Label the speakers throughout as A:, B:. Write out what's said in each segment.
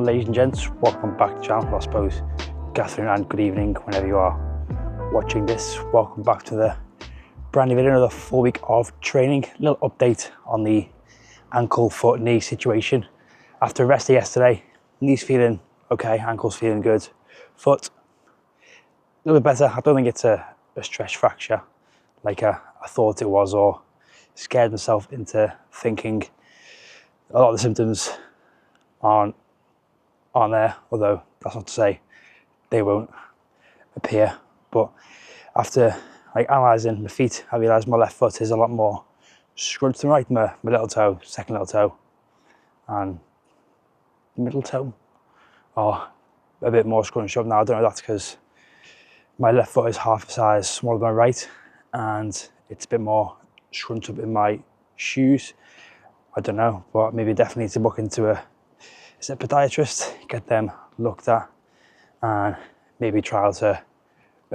A: on, ladies and gents, welcome back to the channel. I suppose good afternoon and good evening whenever you are watching this. Welcome back to the brand new video, another full week of training. A little update on the ankle, foot, knee situation. After resting yesterday, knees feeling okay, ankles feeling good, foot a little bit better. I don't think it's a stretch fracture like I thought it was, or scared myself into thinking a lot of the symptoms aren't there, although that's not to say they won't appear. But after analysing my feet, I realised my left foot is a lot more scrunched than right. My little toe, second little toe, and middle toe are a bit more scrunched up now. I don't know if that's because my left foot is half a size smaller than my right, and it's a bit more scrunched up in my shoes. I don't know, but maybe definitely need to look into a podiatrist, get them looked at, and maybe try out a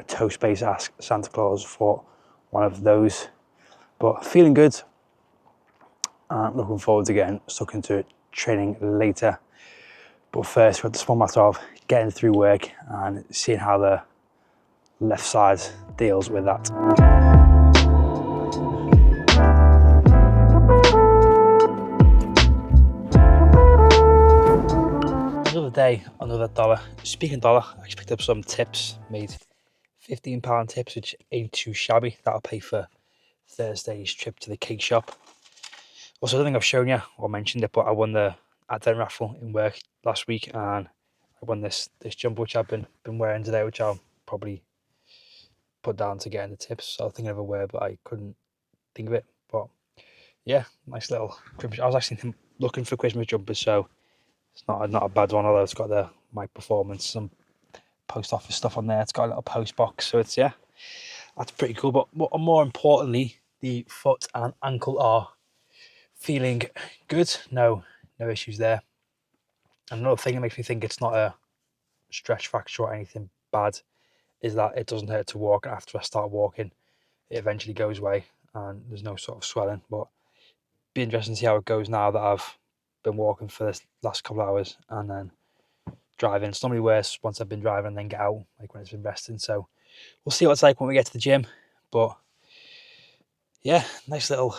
A: toe space, ask Santa Claus for one of those. But feeling good and looking forward to getting stuck into training later. But first, we've got the small matter of getting through work and seeing how the left side deals with that. Another day, another dollar. Speaking of dollar, I just picked up some tips, made £15 tips, which ain't too shabby. That'll pay for Thursday's trip to the cake shop. Also, I don't think I've shown you or mentioned it, but I won the at-den raffle in work last week, and I won this jumper which I've been wearing today, which I'll probably put down to getting the tips. So I was thinking of a word, but I couldn't think of it. But yeah, nice little Christmas. I was actually looking for Christmas jumpers, so it's not a bad one, although it's got my performance, some post office stuff on there. It's got a little post box, so it's, yeah, that's pretty cool. But more importantly, the foot and ankle are feeling good. No issues there. And another thing that makes me think it's not a stretch fracture or anything bad is that it doesn't hurt to walk. After I start walking, it eventually goes away and there's no sort of swelling. But be interesting to see how it goes now that I've been walking for this last couple of hours and then driving. It's normally worse once I've been driving and then get out, like when it's been resting. So we'll see what it's like when we get to the gym. But yeah, nice little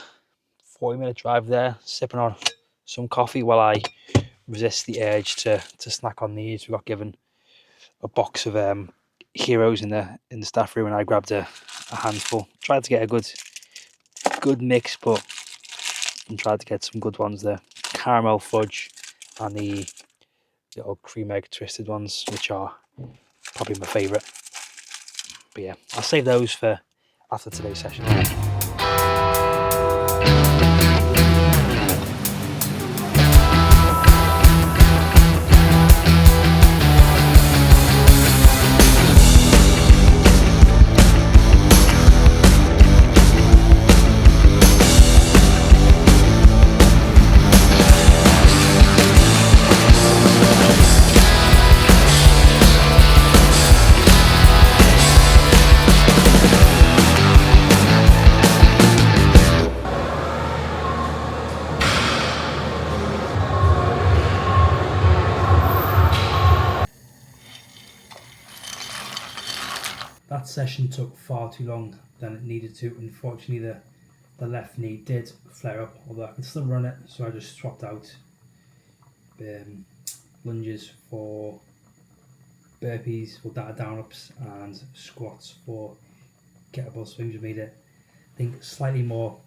A: 40-minute drive there, sipping on some coffee while I resist the urge to snack on these. We got given a box of Hyrox in the staff room, and I grabbed a handful. Tried to get a good mix, but and tried to get some good ones there. Caramel fudge and the little cream egg twisted ones, which are probably my favourite. But yeah, I'll save those for after today's session. That session took far too long than it needed to. Unfortunately, the left knee did flare up, although I could still run it, so I just swapped out lunges for burpees, for down ups, and squats for kettlebell swings, which made it, I think, slightly more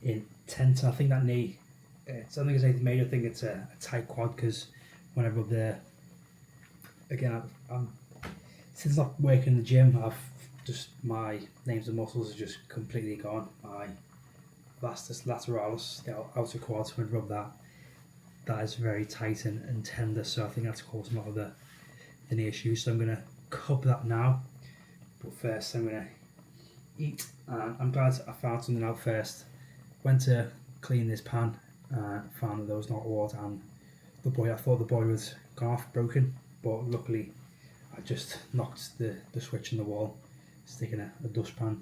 A: intense. I think that knee, I don't think it's anything major. I think it's a tight quad, because whenever I'm there, again, since not working in the gym, my names and muscles are just completely gone. My vastus lateralis, the outer quad, so when I rub that is very tight and tender, so I think that's causing a lot of the knee issues. So I'm going to cup that now, but first I'm going to eat. I'm glad I found something out first. Went to clean this pan, found that there was not water, and I thought the boiler was gone off, broken, but luckily I just knocked the switch in the wall, sticking a dustpan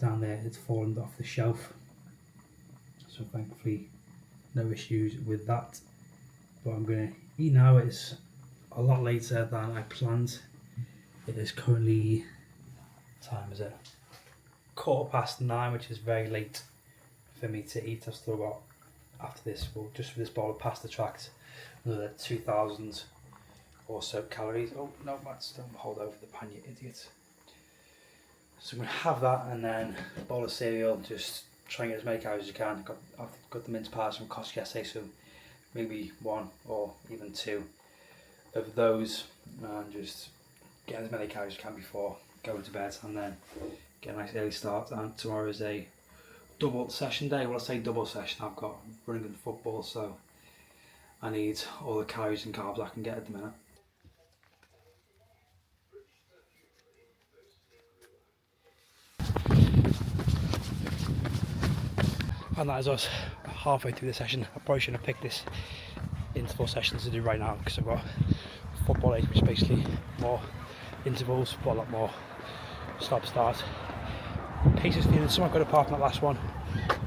A: down there. It's fallen off the shelf, so thankfully no issues with that. But I'm going to Now it's a lot later than I planned. It is currently, what time is it? 9:15, which is very late for me to eat. I've still got, after this, well, just for this bowl of pasta tracked, another 2,000 or so calories. Oh no, that's don't hold over the pan, you idiot. So I'm going to have that and then a bowl of cereal, just try and get as many calories as you can. I've got the mince pies from Costco yesterday, so maybe one or even two of those, and just get as many calories as you can before going to bed, and then get a nice early start. And tomorrow is a double session day. Well, I say double session, I've got running and football, so I need all the calories and carbs I can get at the minute. And that is us halfway through the session. I probably shouldn't have picked this interval sessions to do right now because I've got football age, which is basically more intervals, but a lot more stop start. Pace is feeling somewhat good apart from that last one.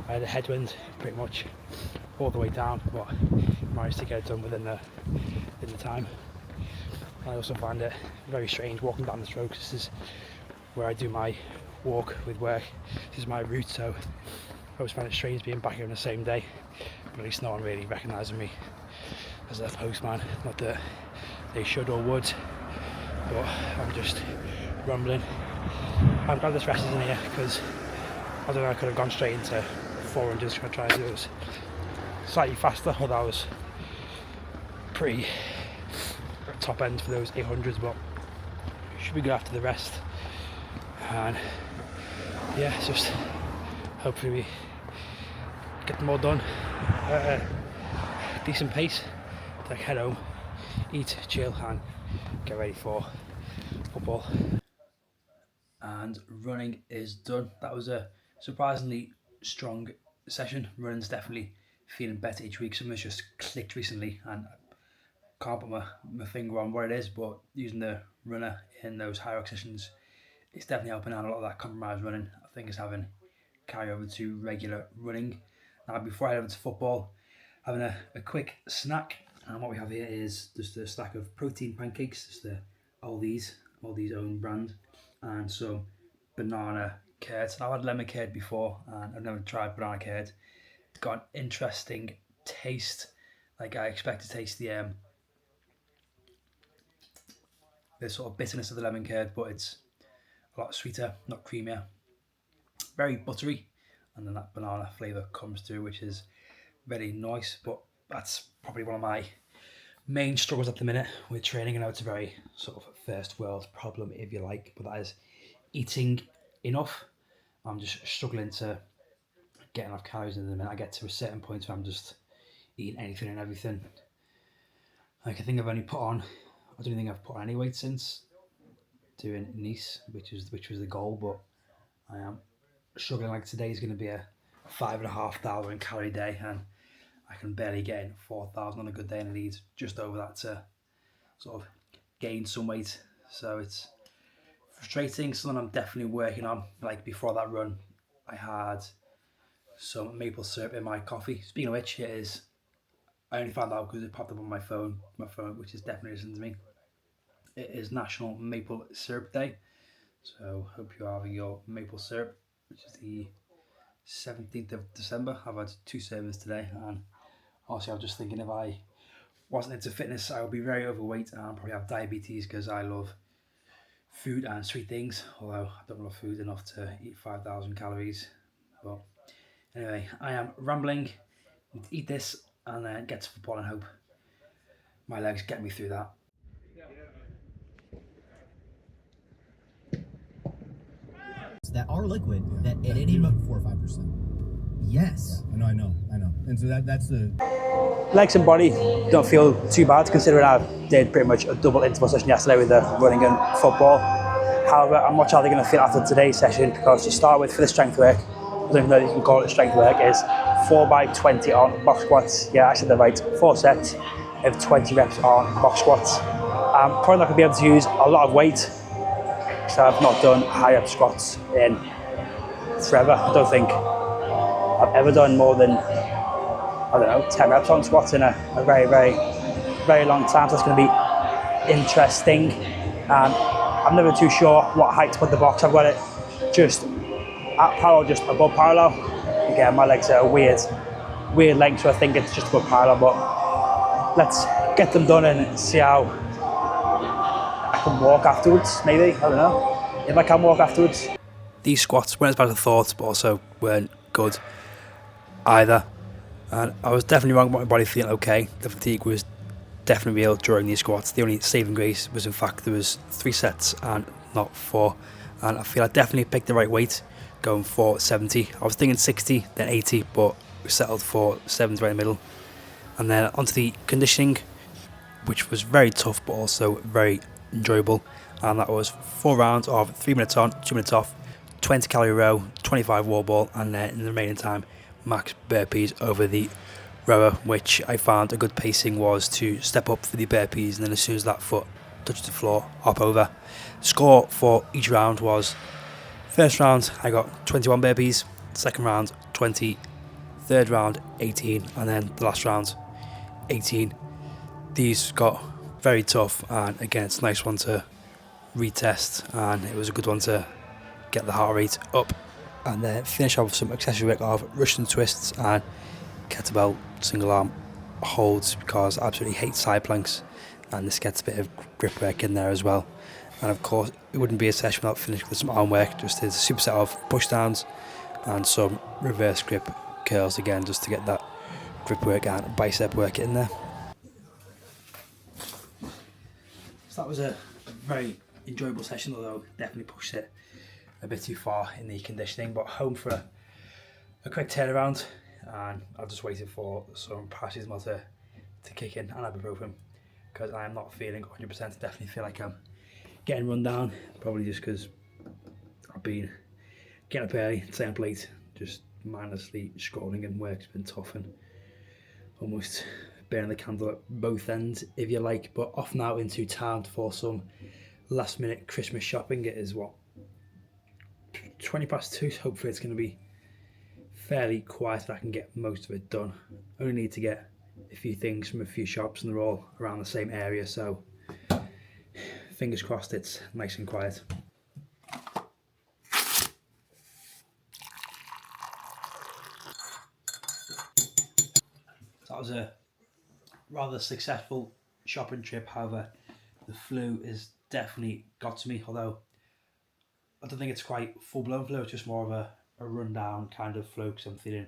A: I had a headwind pretty much all the way down, but managed to get it done within the time. I also find it very strange walking down the strokes. This is where I do my walk with work. This is my route, so I always find it strange being back here on the same day, but at least no one really recognising me as a postman. Not that they should or would, but I'm just rumbling. I'm glad this rest is in here because I don't know, I could have gone straight into 400s to try to do this slightly faster, although I was pretty top end for those 800s, but should be good after the rest. And yeah, it's just hopefully we get them all done at a decent pace, then head home, eat, chill and get ready for football. And running is done. That was a surprisingly strong session. Running's definitely feeling better each week. Something's just clicked recently and I can't put my finger on what it is, but using the runner in those Hyrox sessions, it's definitely helping out. A lot of that compromised running I think is having carry over to regular running. Now before I head over to football, having a quick snack, and what we have here is just a stack of protein pancakes. It's the Aldi's own brand, and some banana curds. I've had lemon curd before and I've never tried banana curd. It's got an interesting taste. Like I expect to taste the sort of bitterness of the lemon curd, but it's a lot sweeter, not creamier, very buttery, and then that banana flavour comes through, which is very nice. But that's probably one of my main struggles at the minute with training. I know it's a very sort of first world problem, if you like, but that is eating enough. I'm just struggling to get enough calories in the minute. I get to a certain point where I'm just eating anything and everything. Like I think I've only put on, I don't think I've put on any weight since doing Nice, which was the goal, but I am struggling. Like today is going to be a 5,500 calorie day and I can barely get in 4,000 on a good day, and I need just over that to sort of gain some weight. So it's frustrating, something I'm definitely working on. Like before that run, I had some maple syrup in my coffee. Speaking of which, it is, I only found out because it popped up on my phone, which is definitely listening to me. It is National Maple Syrup Day, so hope you're having your maple syrup, which is the 17th of December. I've had 2 servings today, and also I was just thinking if I wasn't into fitness, I would be very overweight and probably have diabetes because I love food and sweet things, although I don't love food enough to eat 5,000 calories. But anyway, I am rambling. I need to eat this and then get to football and hope my legs get me through that.
B: That are liquid that at any
C: about 4 or 5%.
B: Yes.
C: Yeah, I know. And so that's the
A: Legs and body don't feel too bad considering I did pretty much a double interval session yesterday with the running and football. However, I'm much how they're going to feel after today's session, because to start with, for the strength work, I don't even know if you can call it strength work, is 4x20 on box squats. Yeah, I said that right. 4 sets of 20 reps on box squats. I'm probably not going to be able to use a lot of weight, so I've not done high up squats in forever. I don't think I've ever done more than, I don't know, 10 reps on squats in a very, very very long time, so it's going to be interesting. And I'm never too sure what height to put the box. I've got it just at parallel, just above parallel. Again, my legs are weird length, so I think it's just above parallel, but let's get them done and see how I can walk afterwards, maybe. I don't know if I can walk afterwards. These squats weren't as bad as I thought, but also weren't good either. And I was definitely wrong about my body feeling okay. The fatigue was definitely real during these squats. The only saving grace was, in fact, there was 3 sets and not 4. And I feel I definitely picked the right weight going for 70. I was thinking 60, then 80, but we settled for 70 right in the middle. And then onto the conditioning, which was very tough but also very enjoyable. And that was 4 rounds of 3 minutes on, 2 minutes off, 20 calorie row, 25 wall ball, and then in the remaining time, max burpees over the rower, which I found a good pacing was to step up for the burpees, and then as soon as that foot touched the floor, hop over. Score for each round was: first round I got 21 burpees, second round 20, third round 18, and then the last round 18. These got very tough, and again it's a nice one to retest, and it was a good one to get the heart rate up, and then finish off with some accessory work of Russian twists and kettlebell single arm holds, because I absolutely hate side planks, and this gets a bit of grip work in there as well. And of course it wouldn't be a session without finishing with some arm work. Just as a superset of push downs and some reverse grip curls, again just to get that grip work and bicep work in there. So that was a very enjoyable session, although definitely pushed it a bit too far in the conditioning. But home for a quick turnaround, and I've just waited for some paracetamol to kick in and ibuprofen, because I am not feeling 100%. I definitely feel like I'm getting run down, probably just because I've been getting up early, staying up late, just mindlessly scrolling, and work's been tough and almost burning the candle at both ends, if you like. But off now into town for some last minute Christmas shopping. It is 20 past 2, so hopefully it's going to be fairly quiet and I can get most of it done. Only need to get a few things from a few shops, and they're all around the same area, so fingers crossed it's nice and quiet. So that was a rather successful shopping trip. However, the flu has definitely got to me, although I don't think it's quite full-blown flu. It's just more of a run-down kind of flu, because I'm feeling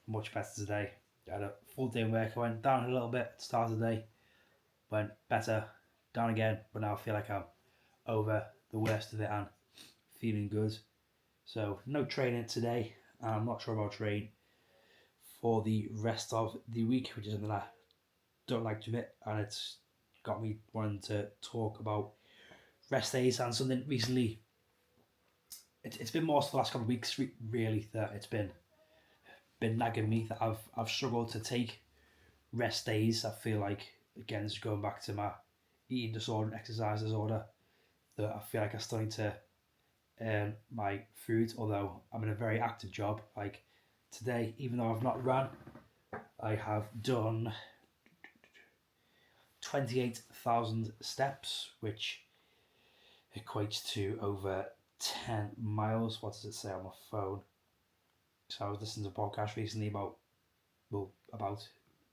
A: much better today. I had a full day of work. I went down a little bit at the start of the day, went better, down again, but now I feel like I'm over the worst of it and feeling good. So no training today, and I'm not sure about train for the rest of the week, which is something I don't like to admit, and it's got me wanting to talk about rest days and something recently. It's been more for the last couple of weeks really that it's been nagging me, that I've struggled to take rest days. I feel like, again, it's going back to my eating disorder and exercise disorder, that I feel like I still need to earn my food, although I'm in a very active job. Like today, even though I've not run, I have done 28,000 steps, which equates to over 10 miles. What does it say on my phone? So I was listening to a podcast recently about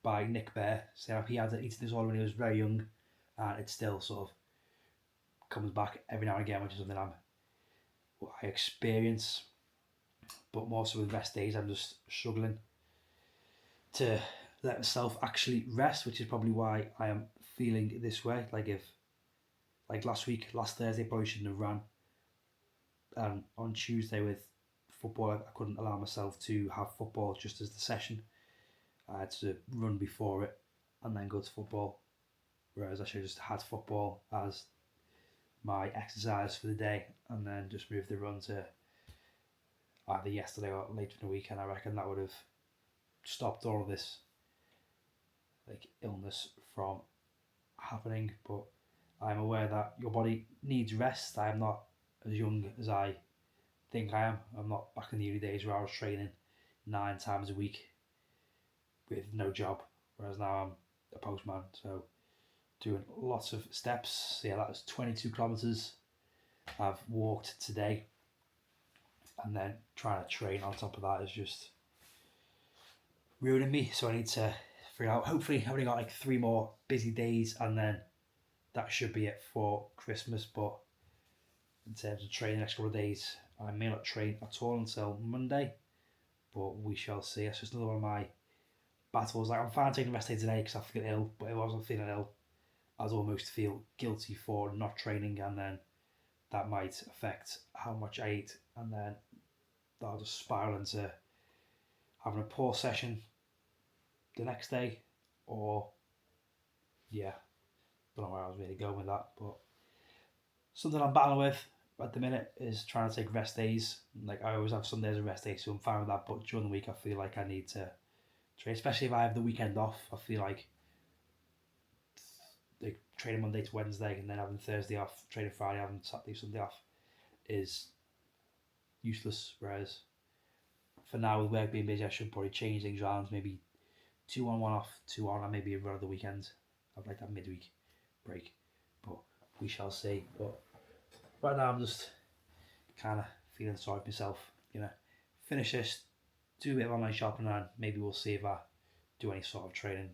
A: by Nick Bear, saying he had an eating disorder when he was very young, and it still sort of comes back every now and again, which is something I experience. But more so with rest days, I'm just struggling to let myself actually rest, which is probably why I am feeling this way. Like last Thursday, I probably shouldn't have run. And on Tuesday with football, I couldn't allow myself to have football just as the session. I had to run before it and then go to football, whereas I should have just had football as my exercise for the day and then just move the run to either yesterday or later in the week, and I reckon that would have stopped all of this like illness from happening. But I'm aware that your body needs rest. I am not as young as I think I am. I'm not back in the uni days where I was training 9 times a week with no job, whereas now I'm a postman. So doing lots of steps. So yeah, that was 22 kilometers I've walked today, and then trying to train on top of that is just ruining me. So I need to figure out. Hopefully, I've only got like 3 more busy days, and then that should be it for Christmas. But in terms of training the next couple of days, I may not train at all until Monday, but we shall see. It's just another one of my battles. Like, I'm fine taking a rest day today because I feel ill, but if I wasn't feeling ill, I'd almost feel guilty for not training, and then that might affect how much I eat, and then that'll just spiral into having a poor session the next day, or yeah, don't know where I was really going with that, but something I'm battling with at the minute is trying to take rest days. Like, I always have some days of rest days, so I'm fine with that, but during the week I feel like I need to train, especially if I have the weekend off. I feel like training Monday to Wednesday and then having Thursday off, training Friday, having Saturday, Sunday off is useless. Whereas for now, with work being busy, I should probably change things around. Maybe 2 on, 1 off, 2 on, and maybe run of the weekend. I'd like that midweek break, but we shall see. But right now, I'm just kind of feeling sorry for myself. Finish this, do a bit of online shopping, and maybe we'll see if I do any sort of training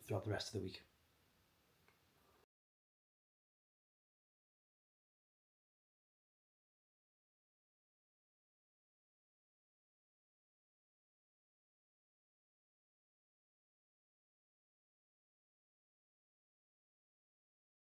A: throughout the rest of the week.